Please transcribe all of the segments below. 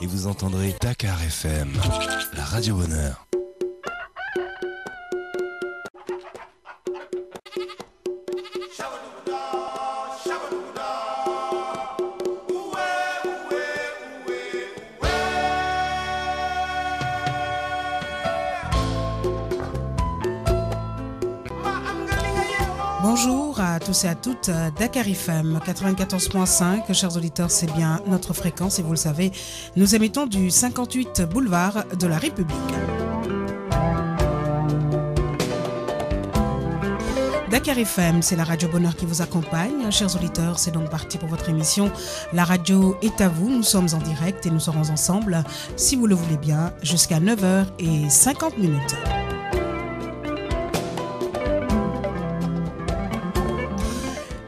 et vous entendrez Dakar FM, la Radio Bonheur. Bonjour à tous et à toutes, Dakar FM 94.5, chers auditeurs, c'est bien notre fréquence et vous le savez, nous émettons du 58 boulevard de la République. Dakar FM, c'est la Radio Bonheur qui vous accompagne. Chers auditeurs, c'est donc parti pour votre émission. La radio est à vous, nous sommes en direct et nous serons ensemble, si vous le voulez bien, jusqu'à 9h50.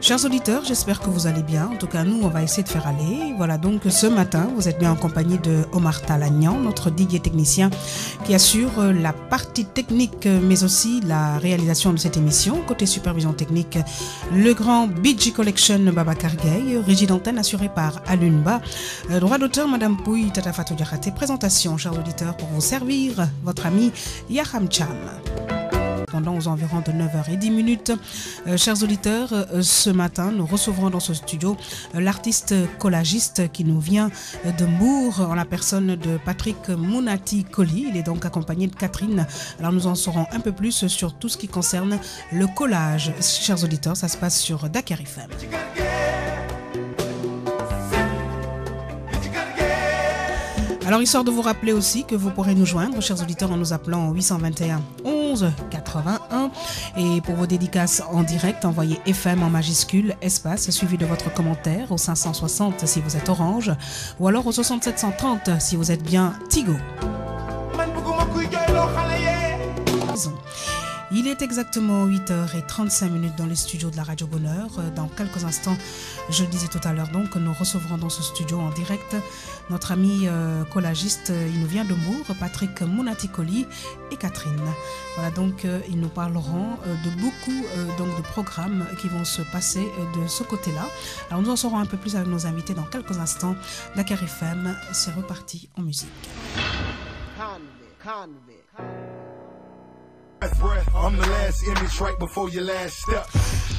Chers auditeurs, j'espère que vous allez bien. En tout cas, nous, on va essayer de faire aller. Voilà, donc ce matin, vous êtes bien en compagnie de Omar Talagnan, notre DJ technicien qui assure la partie technique, mais aussi la réalisation de cette émission. Côté supervision technique, le grand BG Collection Babacar Gueye, régie d'antenne assurée par Alunba. Droit d'auteur, Madame Pouy Tata Fatou Diakhaté. Présentation, chers auditeurs, pour vous servir, votre ami Yaham Cham. Pendant aux environs de 9h10. Chers auditeurs, ce matin, nous recevrons dans ce studio l'artiste collagiste qui nous vient de Mour en la personne de Patrick Mounati Koli. Il est donc accompagné de Catherine. Alors nous en saurons un peu plus sur tout ce qui concerne le collage. Chers auditeurs, ça se passe sur Dakar FM. Alors, histoire de vous rappeler aussi que vous pourrez nous joindre, chers auditeurs, en nous appelant au 821 11 81. Et pour vos dédicaces en direct, envoyez FM en majuscule, espace, suivi de votre commentaire au 560 si vous êtes Orange, ou alors au 6730 si vous êtes bien Tigo. Il est exactement 8h35 dans les studios de la Radio Bonheur. Dans quelques instants, je le disais tout à l'heure, donc nous recevrons dans ce studio en direct notre ami collagiste, il nous vient de Mour, Patrick Mounati Koli et Catherine. Voilà, donc ils nous parleront de beaucoup donc de programmes qui vont se passer de ce côté-là. Alors nous en saurons un peu plus avec nos invités dans quelques instants. Dakar FM, c'est reparti en musique.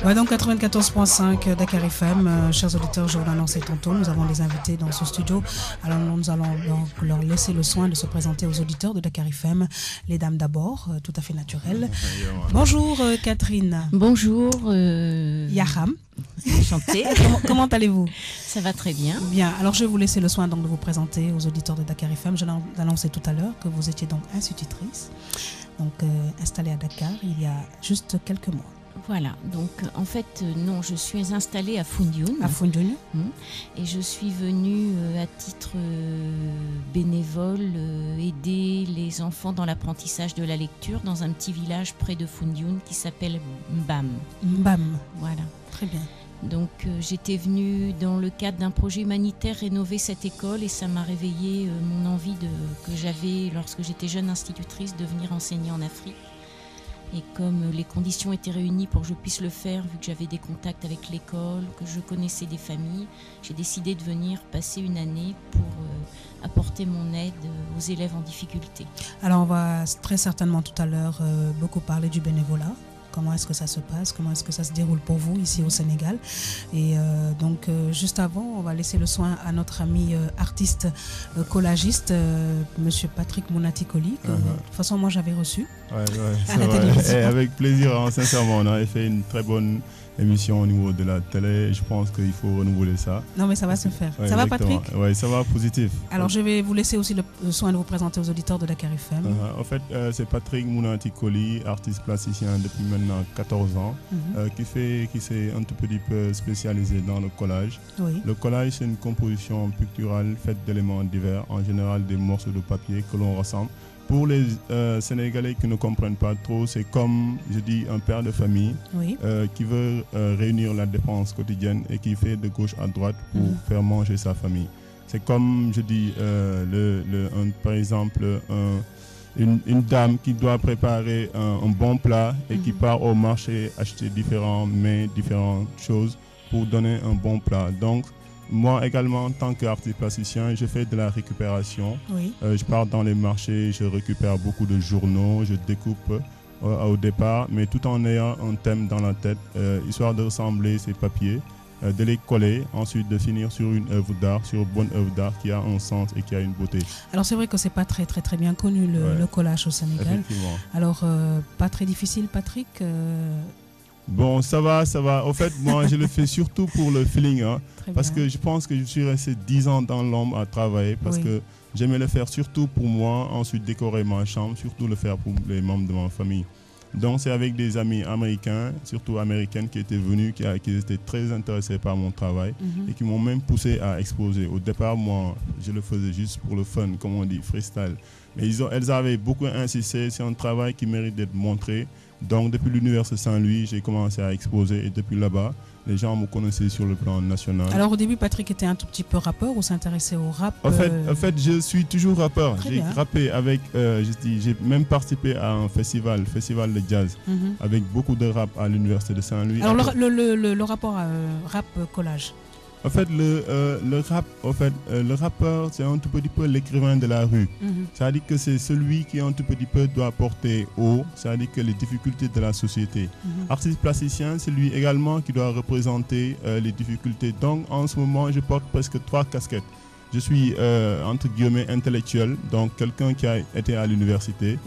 Ouais, donc 94.5 Dakar FM, chers auditeurs, je vous l'annonçais tantôt, nous avons des invités dans ce studio. Alors nous allons donc leur laisser le soin de se présenter aux auditeurs de Dakar FM. Les dames d'abord, tout à fait naturelles. Bonjour Catherine. Bonjour Yaham. Enchantée. Comment allez-vous? Ça va très bien. Bien, alors je vais vous laisser le soin donc de vous présenter aux auditeurs de Dakar FM. Je l'ai annoncé tout à l'heure que vous étiez donc institutrice. Donc installée à Dakar il y a juste quelques mois. Voilà, donc en fait non, je suis installée à Foundiougne. À Foundiougne. Et je suis venue à titre bénévole aider les enfants dans l'apprentissage de la lecture dans un petit village près de Foundiougne qui s'appelle Mbam. Mbam. Voilà. Très bien. Donc j'étais venue dans le cadre d'un projet humanitaire rénover cette école et ça m'a réveillé mon envie que j'avais lorsque j'étais jeune institutrice de venir enseigner en Afrique. Et comme les conditions étaient réunies pour que je puisse le faire, vu que j'avais des contacts avec l'école, que je connaissais des familles, j'ai décidé de venir passer une année pour apporter mon aide aux élèves en difficulté. Alors on va très certainement tout à l'heure beaucoup parler du bénévolat. Comment est-ce que ça se passe? Comment est-ce que ça se déroule pour vous ici au Sénégal? Et donc, juste avant, on va laisser le soin à notre ami artiste collagiste, Monsieur Patrick Mounati Koli, que de toute façon, moi, j'avais reçu à la télévision. Et avec plaisir, hein, sincèrement, on avait fait une très bonne émission au niveau de la télé. Je pense qu'il faut renouveler ça. Non, mais ça va se faire. Ouais, ça va, exactement. Patrick? Oui, ça va, positif. Alors, je vais vous laisser aussi le soin de vous présenter aux auditeurs de Dakar FM. En fait, c'est Patrick Mounati Koli, artiste plasticien depuis maintenant 14 ans, qui s'est un tout petit peu spécialisé dans le collage. Oui. Le collage, c'est une composition picturale faite d'éléments divers, en général des morceaux de papier que l'on rassemble. Pour les Sénégalais qui ne comprennent pas trop, c'est comme, je dis, un père de famille qui veut réunir la dépense quotidienne et qui fait de gauche à droite pour faire manger sa famille. C'est comme, je dis, par exemple, une dame qui doit préparer un bon plat et qui part au marché acheter différentes choses pour donner un bon plat. Donc, moi également, en tant qu'artiste plasticien, je fais de la récupération. Oui. Je pars dans les marchés, je récupère beaucoup de journaux, je découpe au départ, mais tout en ayant un thème dans la tête, histoire de ressembler ces papiers, de les coller, ensuite de finir sur une œuvre d'art, sur une bonne œuvre d'art qui a un sens et qui a une beauté. Alors c'est vrai que c'est pas très bien connu le collage au Sénégal. Effectivement. Alors pas très difficile, Patrick Bon, ça va. En fait, moi, je le fais surtout pour le feeling, parce que je pense que je suis resté 10 ans dans l'ombre à travailler, parce que j'aimais le faire surtout pour moi, ensuite décorer ma chambre, surtout le faire pour les membres de ma famille. Donc c'est avec des amis américains, surtout américaines, qui étaient venus, qui étaient très intéressés par mon travail et qui m'ont même poussé à exposer. Au départ, moi, je le faisais juste pour le fun, comme on dit, freestyle. Mais elles avaient beaucoup insisté, c'est un travail qui mérite d'être montré. Donc depuis l'Université Saint-Louis, j'ai commencé à exposer et depuis là-bas, les gens me connaissaient sur le plan national. Alors au début, Patrick était un tout petit peu rappeur ou s'intéressait au rap En fait, je suis toujours rappeur. J'ai rappé avec, j'ai même participé à un festival de jazz avec beaucoup de rap à l'Université de Saint-Louis. Alors le rapport rap-collage. En fait, le rappeur, c'est un tout petit peu l'écrivain de la rue. C'est-à-dire que c'est celui qui un tout petit peu doit porter haut, c'est-à-dire que les difficultés de la société. Artiste plasticien, c'est lui également qui doit représenter les difficultés. Donc, en ce moment, je porte presque 3 casquettes. Je suis, entre guillemets, intellectuel, donc quelqu'un qui a été à l'université,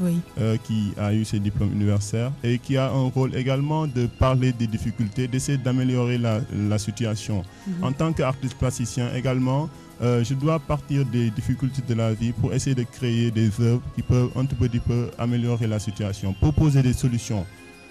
qui a eu ses diplômes universitaires et qui a un rôle également de parler des difficultés, d'essayer d'améliorer la situation. En tant qu'artiste plasticien également, je dois partir des difficultés de la vie pour essayer de créer des œuvres qui peuvent un tout petit peu améliorer la situation, proposer des solutions.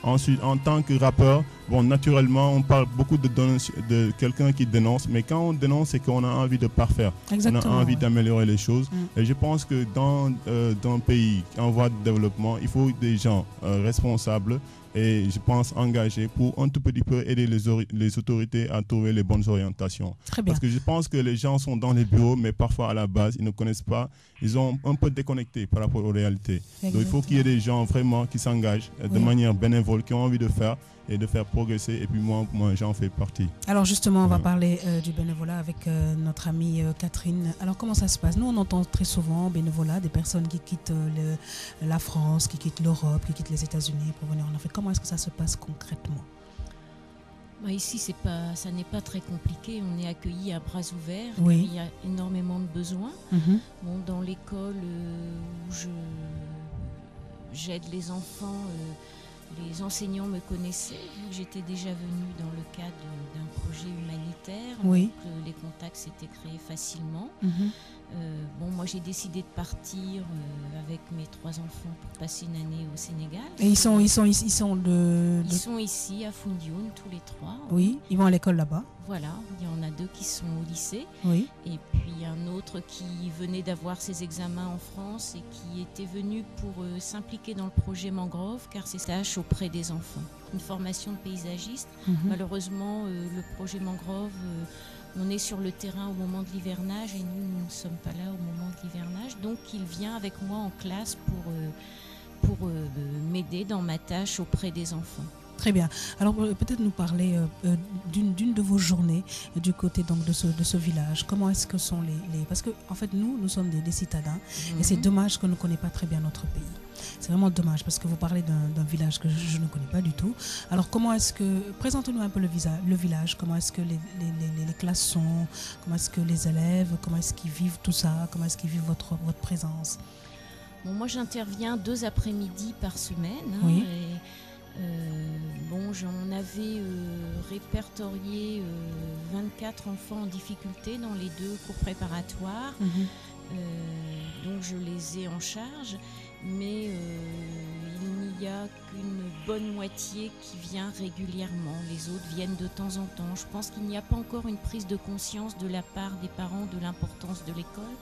Ensuite, en tant que rappeur, bon, naturellement, on parle beaucoup de quelqu'un qui dénonce, mais quand on dénonce, c'est qu'on a envie de parfaire. Exactement. On a envie d'améliorer les choses. Et je pense que dans un pays en voie de développement, il faut des gens responsables et je pense engagés pour un tout petit peu aider les autorités à trouver les bonnes orientations. Très bien. Parce que je pense que les gens sont dans les bureaux, mais parfois à la base, ils ne connaissent pas. Ils sont un peu déconnectés par rapport aux réalités. Exactement. Donc il faut qu'il y ait des gens vraiment qui s'engagent de manière bénévole, qui ont envie de faire et de faire progresser. Et puis moi j'en fais partie. Alors justement, on va parler du bénévolat avec notre amie Catherine. Alors comment ça se passe? Nous, on entend très souvent bénévolat, des personnes qui quittent la France, qui quittent l'Europe, qui quittent les États-Unis pour venir en Afrique. Comment est-ce que ça se passe concrètement? Ici, ça n'est pas très compliqué. On est accueillis à bras ouverts. Oui. Il y a énormément de besoins. Bon, dans l'école où j'aide les enfants, les enseignants me connaissaient, vu que j'étais déjà venue dans le cadre d'un projet humanitaire. Oui. Donc, les contacts s'étaient créés facilement. Moi, j'ai décidé de partir avec mes 3 enfants pour passer une année au Sénégal. Et ils sont ici à Foundioun, tous les 3. Oui, ils vont à l'école là-bas. Voilà, il y en a 2 qui sont au lycée. Oui. Et puis un autre qui venait d'avoir ses examens en France et qui était venu pour s'impliquer dans le projet Mangrove, car c'est stage auprès des enfants. Une formation de paysagiste. Malheureusement, le projet Mangrove, on est sur le terrain au moment de l'hivernage et nous ne sommes pas là au moment de l'hivernage. Donc il vient avec moi en classe pour m'aider dans ma tâche auprès des enfants. Très bien. Alors peut-être nous parler d'une de vos journées du côté donc de ce village. Comment est-ce que sont les... Parce que en fait nous sommes des citadins et c'est dommage qu'on ne connaît pas très bien notre pays. C'est vraiment dommage parce que vous parlez d'un village que je ne connais pas du tout. Alors comment est-ce que... Présentez-nous un peu le village. Comment est-ce que les classes sont? Comment est-ce que les élèves? Comment est-ce qu'ils vivent tout ça? Comment est-ce qu'ils vivent votre présence? Bon, moi j'interviens 2 après-midi par semaine. Oui. J'en avais répertorié 24 enfants en difficulté dans les 2 cours préparatoires. Donc je les ai en charge, mais il n'y a qu'une bonne moitié qui vient régulièrement. Les autres viennent de temps en temps. Je pense qu'il n'y a pas encore une prise de conscience de la part des parents de l'importance de l'école,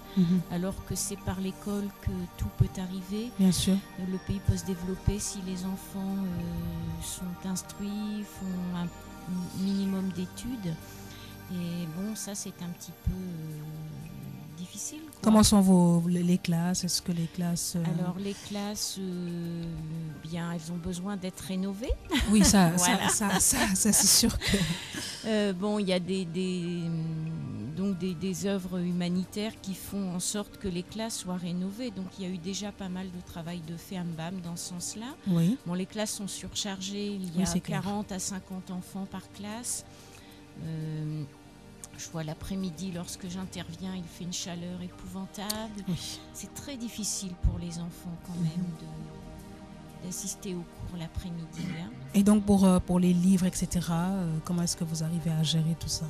alors que c'est par l'école que tout peut arriver. Bien sûr. Le pays peut se développer si les enfants sont instruits, font un minimum d'études. Et bon, ça c'est un petit peu difficile. Comment sont les classes? Est-ce que les classes... Alors les classes, elles ont besoin d'être rénovées. Oui, ça, voilà. ça c'est sûr que... il y a des œuvres humanitaires qui font en sorte que les classes soient rénovées. Donc il y a eu déjà pas mal de travail de fait dans ce sens-là. Oui. Bon, les classes sont surchargées, il y a 40 à 50 enfants par classe. Je vois l'après-midi, lorsque j'interviens, il fait une chaleur épouvantable. Oui. C'est très difficile pour les enfants quand même d'assister au cours l'après-midi. Et donc pour les livres, etc., comment est-ce que vous arrivez à gérer tout ça?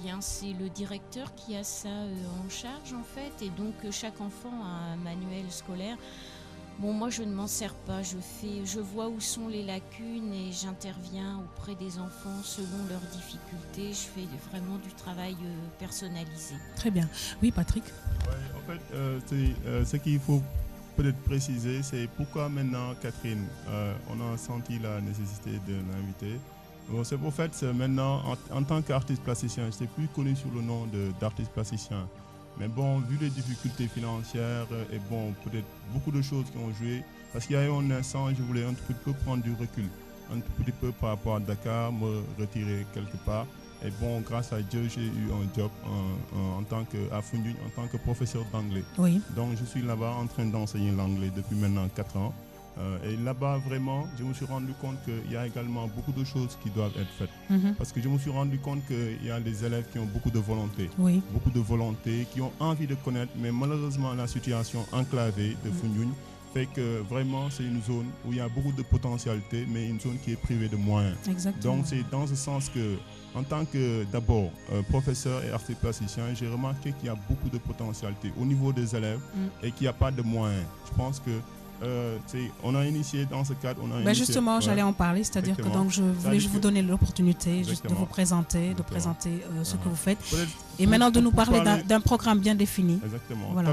Bien, c'est le directeur qui a ça en charge en fait, et donc chaque enfant a un manuel scolaire. Bon, moi je ne m'en sers pas, je vois où sont les lacunes et j'interviens auprès des enfants selon leurs difficultés. Je fais vraiment du travail personnalisé. Très bien. Oui, Patrick? Ouais, en fait, ce qu'il faut peut-être préciser, c'est pourquoi maintenant, Catherine, on a senti la nécessité de l'inviter. Bon, c'est pour fait, maintenant, en tant qu'artiste plasticien, je suis plus connu sous le nom d'artiste plasticien. Mais bon, vu les difficultés financières et bon, peut-être beaucoup de choses qui ont joué, parce qu'il y a eu un instant, je voulais un petit peu prendre du recul, un petit peu par rapport à Dakar, me retirer quelque part. Et bon, grâce à Dieu, j'ai eu un job à Foundiougne en tant que professeur d'anglais. Oui. Donc, je suis là-bas en train d'enseigner l'anglais depuis maintenant 4 ans. Et là-bas, vraiment, je me suis rendu compte qu'il y a également beaucoup de choses qui doivent être faites. Parce que je me suis rendu compte qu'il y a des élèves qui ont beaucoup de volonté. Oui. Beaucoup de volonté, qui ont envie de connaître, mais malheureusement, la situation enclavée de Foundiougne fait que vraiment, c'est une zone où il y a beaucoup de potentialité, mais une zone qui est privée de moyens. Exactement. Donc, c'est dans ce sens que, en tant que, d'abord, professeur et artiste plasticien, j'ai remarqué qu'il y a beaucoup de potentialité au niveau des élèves et qu'il n'y a pas de moyens. Je pense que on a initié dans ce cadre. Justement, j'allais en parler, c'est-à-dire que donc, je voulais vous donner l'opportunité juste de vous présenter, de présenter ce que vous faites et maintenant de nous parler d'un programme bien défini. Exactement. Voilà.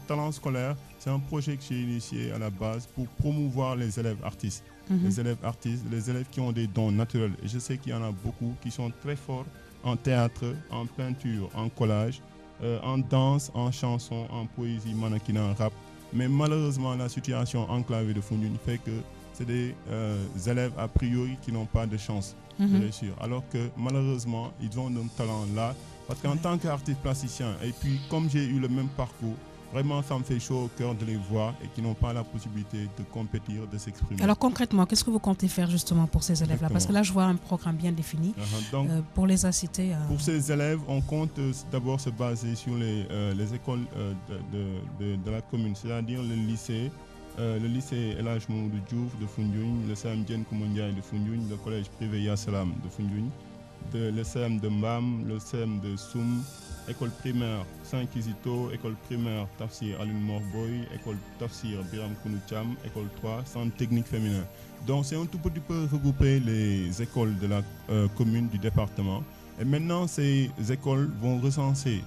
Talent scolaire, c'est un projet que j'ai initié à la base pour promouvoir les élèves artistes. Les élèves artistes, les élèves qui ont des dons naturels. Et je sais qu'il y en a beaucoup qui sont très forts en théâtre, en peinture, en collage, en danse, en chanson, en poésie, mannequinat, en rap. Mais malheureusement, la situation enclavée de Foundiougne fait que c'est des élèves a priori qui n'ont pas de chance de réussir. Alors que malheureusement, ils ont un talent là. Parce qu'en tant qu'artiste plasticien, et puis comme j'ai eu le même parcours, vraiment ça me fait chaud au cœur de les voir et qui n'ont pas la possibilité de compétir, de s'exprimer. Alors concrètement, qu'est-ce que vous comptez faire justement pour ces élèves-là? Parce que là, je vois un programme bien défini. Donc, pour les inciter pour ces élèves, on compte d'abord se baser sur les écoles de la commune, c'est-à-dire le lycée El Hadj Mamadou Diouf de Foundiougne, le CEM Diène Coumba Ndiaye de Foundiougne, le collège privé Yasalam de Foundiougne, le CEM de Mbam, le CEM de Soum, école primaire Saint-Kizito, école primaire Tafsir Alun Morboy, école Tafsir Biram Kounoucham, école 3, centre technique féminin. Donc c'est un tout petit peu regrouper les écoles de la commune, du département. Et maintenant, ces écoles vont recenser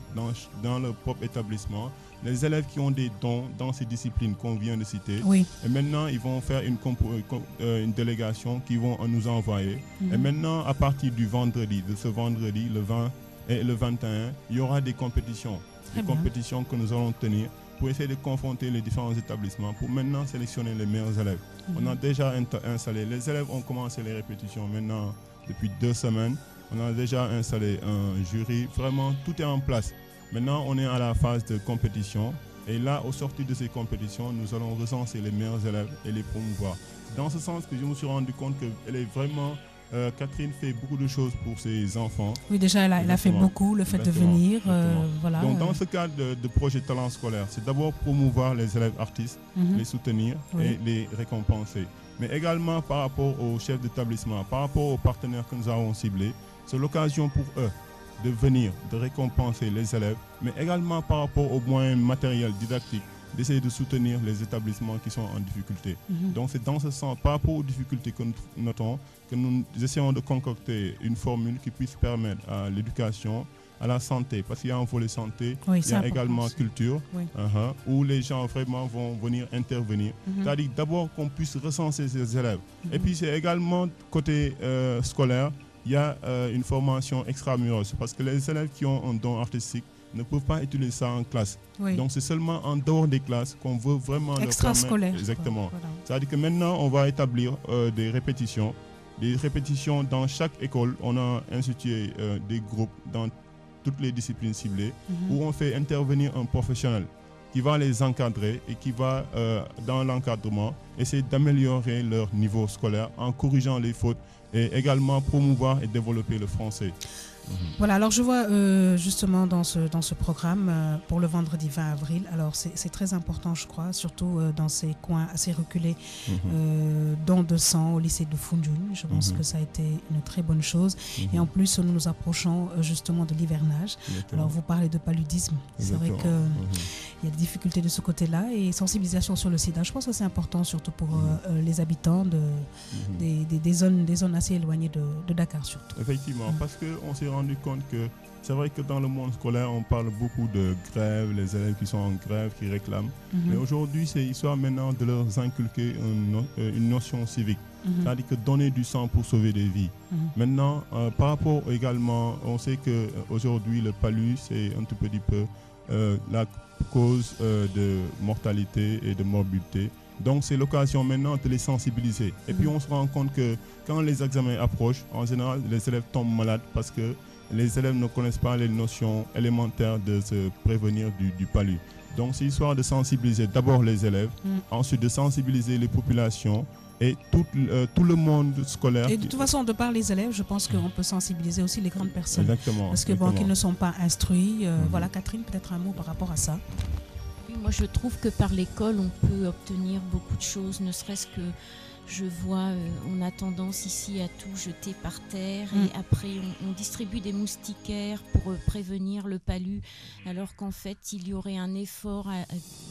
dans leur propre établissement les élèves qui ont des dons dans ces disciplines qu'on vient de citer. Oui. Et maintenant, ils vont faire une délégation qu'ils vont nous envoyer. Et maintenant, à partir de ce vendredi, le 20 et le 21, il y aura des compétitions. Compétitions que nous allons tenir pour essayer de confronter les différents établissements, pour maintenant sélectionner les meilleurs élèves. On a déjà installé, les élèves ont commencé les répétitions maintenant depuis 2 semaines. On a déjà installé un jury. Vraiment, tout est en place. Maintenant, on est à la phase de compétition. Et là, au sortir de ces compétitions, nous allons recenser les meilleurs élèves et les promouvoir. Dans ce sens que je me suis rendu compte qu'elle est vraiment... Catherine fait beaucoup de choses pour ses enfants. Oui, déjà, elle a fait beaucoup, le fait de venir. Voilà. Donc, dans ce cadre de projet talent scolaire, c'est d'abord promouvoir les élèves artistes, les soutenir et les récompenser. Mais également par rapport aux chefs d'établissement, par rapport aux partenaires que nous avons ciblés, c'est l'occasion pour eux de venir, de récompenser les élèves, mais également par rapport aux moyens matériels didactiques, d'essayer de soutenir les établissements qui sont en difficulté. Donc c'est dans ce sens, par rapport aux difficultés que nous notons, que nous essayons de concocter une formule qui puisse permettre à l'éducation, à la santé, parce qu'il y a un volet santé, il y a également culture, où les gens vraiment vont venir intervenir. C'est-à-dire d'abord qu'on puisse recenser ces élèves. Et puis c'est également côté scolaire, il y a une formation extramuros, parce que les élèves qui ont un don artistique ne peuvent pas utiliser ça en classe. Donc c'est seulement en dehors des classes qu'on veut vraiment extrascolaire. Exactement. Voilà. C'est-à-dire que maintenant on va établir des répétitions dans chaque école. On a institué des groupes dans toutes les disciplines ciblées, où on fait intervenir un professionnel qui va les encadrer et qui va, dans l'encadrement, essayer d'améliorer leur niveau scolaire en corrigeant les fautes et également promouvoir et développer le français. Voilà, alors je vois justement dans ce programme pour le vendredi 20 avril, alors c'est très important je crois, surtout dans ces coins assez reculés, don de sang au lycée de Foundiougne. Je pense que ça a été une très bonne chose et en plus nous nous approchons justement de l'hivernage. Alors vous parlez de paludisme, c'est vrai qu'il y a des difficultés de ce côté-là et sensibilisation sur le sida, je pense que c'est important surtout pour les habitants des zones assez éloignées de Dakar surtout. Effectivement, parce qu'on s'est rendu compte que c'est vrai que dans le monde scolaire, on parle beaucoup de grève, les élèves qui sont en grève, qui réclament. Mais aujourd'hui, c'est histoire maintenant de leur inculquer une notion civique. C'est-à-dire que donner du sang pour sauver des vies. Maintenant, par rapport également, on sait qu'aujourd'hui, le palud, c'est un tout petit peu la cause de mortalité et de morbidité. Donc c'est l'occasion maintenant de les sensibiliser. Et puis on se rend compte que quand les examens approchent, en général, les élèves tombent malades parce que les élèves ne connaissent pas les notions élémentaires de se prévenir du palud. Donc c'est histoire de sensibiliser d'abord les élèves, ensuite de sensibiliser les populations et tout le monde scolaire. Et de toute façon, de par les élèves, je pense qu'on peut sensibiliser aussi les grandes personnes. Exactement. Parce que bon, qu'ils ne sont pas instruits. Voilà, Catherine, peut-être un mot par rapport à ça. Moi, je trouve que par l'école, on peut obtenir beaucoup de choses, ne serait-ce que je vois, on a tendance ici à tout jeter par terre et après on distribue des moustiquaires pour prévenir le palud, alors qu'en fait il y aurait un effort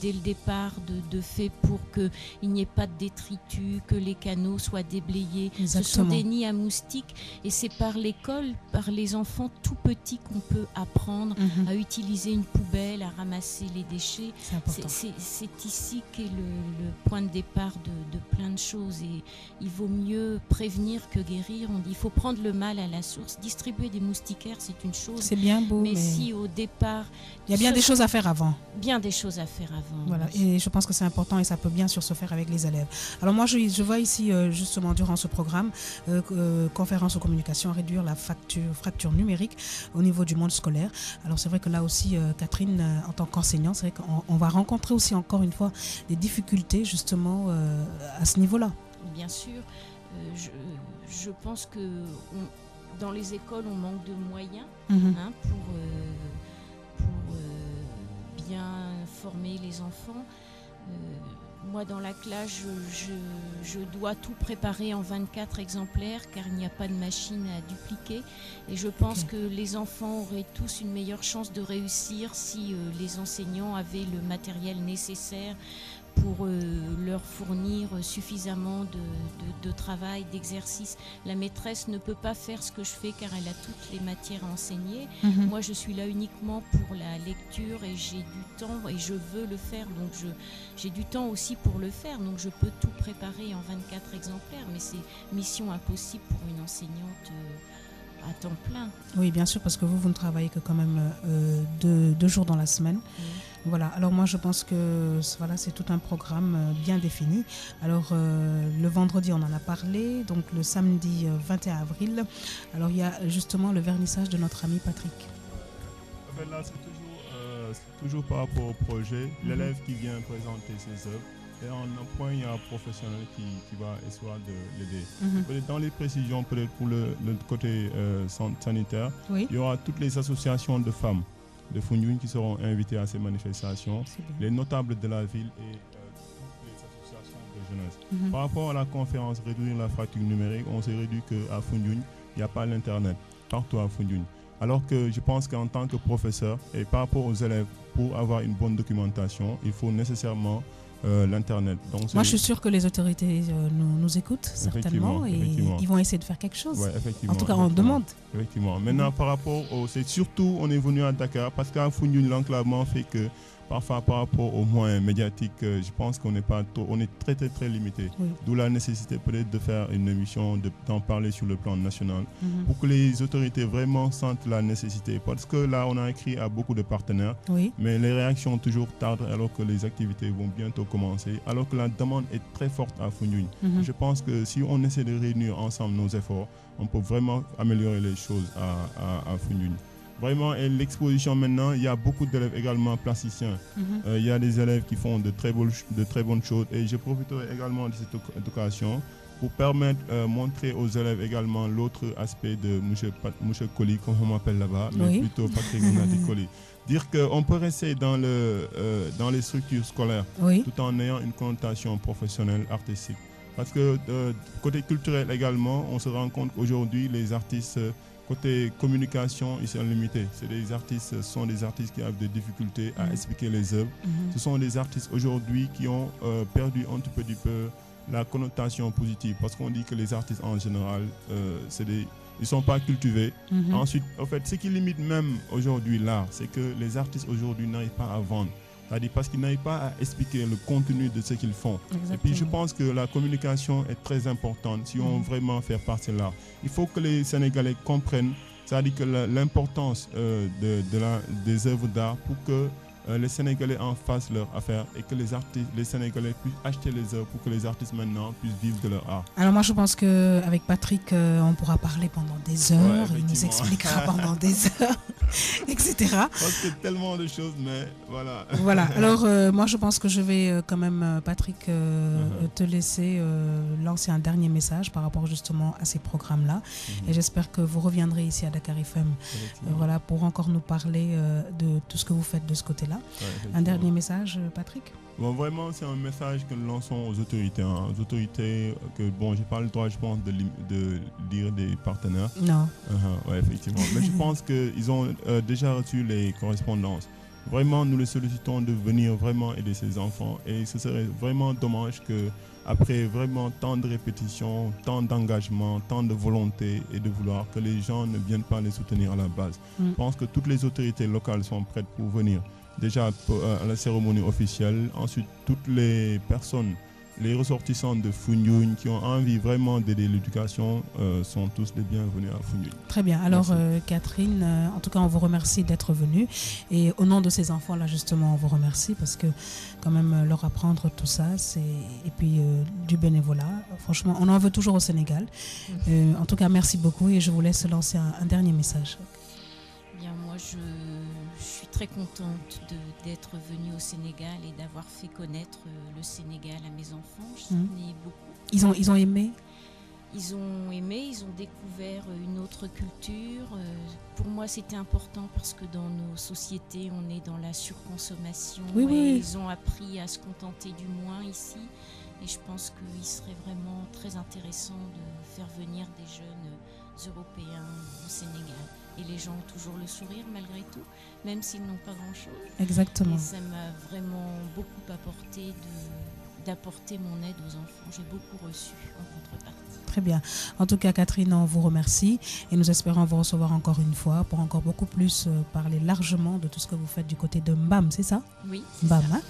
dès le départ de fait pour qu'il n'y ait pas de détritus, que les canaux soient déblayés. Exactement. Ce sont des nids à moustiques et c'est par l'école, par les enfants tout petits qu'on peut apprendre à utiliser une poubelle, à ramasser les déchets. C'est ici qu'est le point de départ de plein de choses. Et il vaut mieux prévenir que guérir. On dit il faut prendre le mal à la source. Distribuer des moustiquaires, c'est une chose. C'est bien beau, mais si au départ... Il y a bien des choses à faire avant. Bien des choses à faire avant. Voilà, et je pense que c'est important et ça peut bien sûr se faire avec les élèves. Alors moi, je vois ici, justement, durant ce programme, conférence aux communications, réduire la fracture numérique au niveau du monde scolaire. Alors c'est vrai que là aussi, Catherine, en tant qu'enseignant, c'est vrai qu'on va rencontrer aussi encore une fois des difficultés justement à ce niveau-là. Bien sûr, je pense que dans les écoles, on manque de moyens pour bien former les enfants. Moi, dans la classe, je dois tout préparer en 24 exemplaires car il n'y a pas de machine à dupliquer. Et je pense que les enfants auraient tous une meilleure chance de réussir si les enseignants avaient le matériel nécessaire pour leur fournir suffisamment de travail, d'exercice. La maîtresse ne peut pas faire ce que je fais car elle a toutes les matières à enseigner. Moi, je suis là uniquement pour la lecture et j'ai du temps et je veux le faire. Donc, j'ai du temps aussi pour le faire. Donc, je peux tout préparer en 24 exemplaires. Mais c'est mission impossible pour une enseignante à temps plein. Oui, bien sûr, parce que vous ne travaillez que quand même 2 jours dans la semaine. Voilà, alors moi je pense que voilà, c'est tout un programme bien défini. Alors le vendredi on en a parlé, donc le samedi 21 avril, alors il y a justement le vernissage de notre ami Patrick. Là c'est toujours par rapport au projet, l'élève qui vient présenter ses œuvres. Et en un point, il y a un professionnel qui va essayer de l'aider. Dans les précisions, peut-être pour le côté sanitaire, il y aura toutes les associations de femmes de Foundiougne qui seront invitées à ces manifestations, les notables de la ville et toutes les associations de jeunesse. Par rapport à la conférence Réduire la fracture numérique, on s'est réduit qu'à Foundiougne, il n'y a pas l'Internet, partout à Foundiougne. Alors que je pense qu'en tant que professeur et par rapport aux élèves, pour avoir une bonne documentation, il faut nécessairement l'Internet. Donc, moi, je suis sûre que les autorités nous écoutent certainement et ils vont essayer de faire quelque chose. Ouais, en tout cas, on demande. Effectivement. Maintenant, par rapport c'est surtout, on est venu à Dakar parce qu'à Foundiougne, l'enclavement fait que parfois par rapport aux moyens médiatiques, je pense qu'on est très très très limité. D'où la nécessité peut-être de faire une émission, d'en parler sur le plan national pour que les autorités vraiment sentent la nécessité. Parce que là, on a écrit à beaucoup de partenaires, mais les réactions toujours tardent alors que les activités vont bientôt commencer, alors que la demande est très forte à Foundiougne. Je pense que si on essaie de réunir ensemble nos efforts, on peut vraiment améliorer les choses à Foundiougne. Vraiment, et l'exposition maintenant, il y a beaucoup d'élèves également plasticiens. Il y a des élèves qui font de très bonnes choses. Et je profiterai également de cette occasion pour permettre montrer aux élèves également l'autre aspect de M. Colli, comme on m'appelle là-bas, mais plutôt Patrick Mounati Colli. Dire qu'on peut rester dans les structures scolaires tout en ayant une connotation professionnelle, artistique. Parce que côté culturel également, on se rend compte qu'aujourd'hui, les artistes, côté communication, ils sont limités. Ce sont des artistes qui ont des difficultés à expliquer les œuvres. Ce sont des artistes aujourd'hui qui ont perdu un petit peu la connotation positive, parce qu'on dit que les artistes en général, ils ne sont pas cultivés. Ensuite, en fait, ce qui limite même aujourd'hui l'art, c'est que les artistes aujourd'hui n'arrivent pas à vendre. C'est-à-dire parce qu'ils n'arrivent pas à expliquer le contenu de ce qu'ils font. Exactement. Et puis je pense que la communication est très importante si on veut vraiment faire partie de l'art. Il faut que les Sénégalais comprennent, c'est-à-dire que l'importance des œuvres d'art pour que les Sénégalais en fassent leur affaire et que les Sénégalais puissent acheter les œuvres pour que les artistes maintenant puissent vivre de leur art. Alors moi je pense qu'avec Patrick, on pourra parler pendant des heures, il nous expliquera pendant des heures, etc. Parce que tellement de choses, mais voilà. Voilà, alors moi je pense que je vais quand même, Patrick, te laisser lancer un dernier message par rapport justement à ces programmes-là. Et j'espère que vous reviendrez ici à Dakar FM voilà, pour encore nous parler de tout ce que vous faites de ce côté-là. Un dernier message, Patrick? Bon, vraiment, c'est un message que nous lançons aux autorités. Aux autorités que, bon, j'ai pas le droit, je pense, de dire des partenaires. Non. Oui, effectivement. Mais je pense qu'ils ont déjà reçu les correspondances. Vraiment, nous les sollicitons de venir vraiment aider ces enfants. Et ce serait vraiment dommage qu'après vraiment tant de répétitions, tant d'engagement, tant de volonté et de vouloir, que les gens ne viennent pas les soutenir à la base. Je pense que toutes les autorités locales sont prêtes pour venir. Déjà à la cérémonie officielle, ensuite toutes les personnes, les ressortissants de Foundiougne qui ont envie vraiment d'aider l'éducation sont tous les bienvenus à Foundiougne. Très bien, alors Catherine, en tout cas on vous remercie d'être venue et au nom de ces enfants-là justement on vous remercie parce que quand même leur apprendre tout ça et puis du bénévolat, franchement on en veut toujours au Sénégal. En tout cas merci beaucoup et je vous laisse lancer un dernier message. Bien, moi je suis très contente d'être venue au Sénégal et d'avoir fait connaître le Sénégal à mes enfants. Je tenais beaucoup. Ils ont aimé? Ils ont aimé, ils ont découvert une autre culture. Pour moi, c'était important parce que dans nos sociétés, on est dans la surconsommation. Oui. Ils ont appris à se contenter du moins ici. Et je pense qu'il serait vraiment très intéressant de faire venir des jeunes Européens au Sénégal. Et les gens ont toujours le sourire malgré tout, même s'ils n'ont pas grand-chose. Exactement. Et ça m'a vraiment beaucoup apporté d'apporter mon aide aux enfants. J'ai beaucoup reçu en contrepartie. Très bien. En tout cas, Catherine, on vous remercie et nous espérons vous recevoir encore une fois pour encore beaucoup plus parler largement de tout ce que vous faites du côté de Mbam, c'est ça? Oui. Mbam, hein?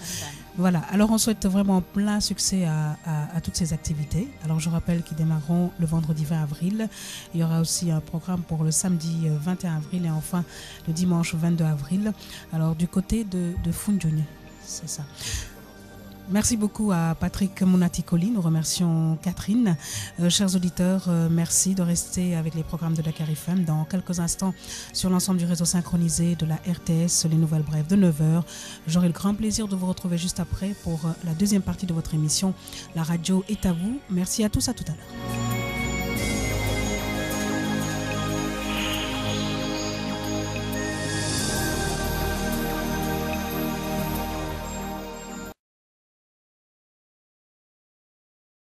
Voilà. Alors, on souhaite vraiment plein succès à toutes ces activités. Alors, je rappelle qu'ils démarreront le vendredi 20 avril. Il y aura aussi un programme pour le samedi 21 avril et enfin le dimanche 22 avril. Alors, du côté de Foundiougne, c'est ça. Merci beaucoup à Patrick Mounati Colli. Nous remercions Catherine. Chers auditeurs, merci de rester avec les programmes de Dakar FM. Dans quelques instants, sur l'ensemble du réseau synchronisé de la RTS, les nouvelles brèves de 9h. J'aurai le grand plaisir de vous retrouver juste après pour la deuxième partie de votre émission. La radio est à vous. Merci à tous, à tout à l'heure.